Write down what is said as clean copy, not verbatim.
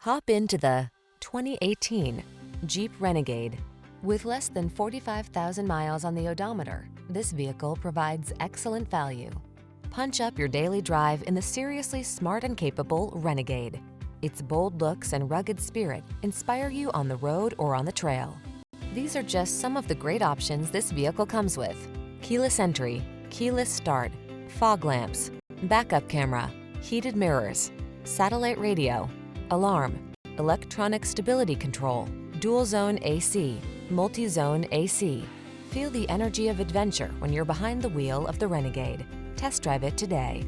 Hop into the 2018 Jeep Renegade. With less than 45,000 miles on the odometer, this vehicle provides excellent value. Punch up your daily drive in the seriously smart and capable Renegade. Its bold looks and rugged spirit inspire you on the road or on the trail. These are just some of the great options this vehicle comes with: keyless entry, keyless start, fog lamps, backup camera, heated mirrors, satellite radio, alarm, electronic stability control, dual zone AC, multi-zone AC. Feel the energy of adventure when you're behind the wheel of the Renegade. Test drive it today.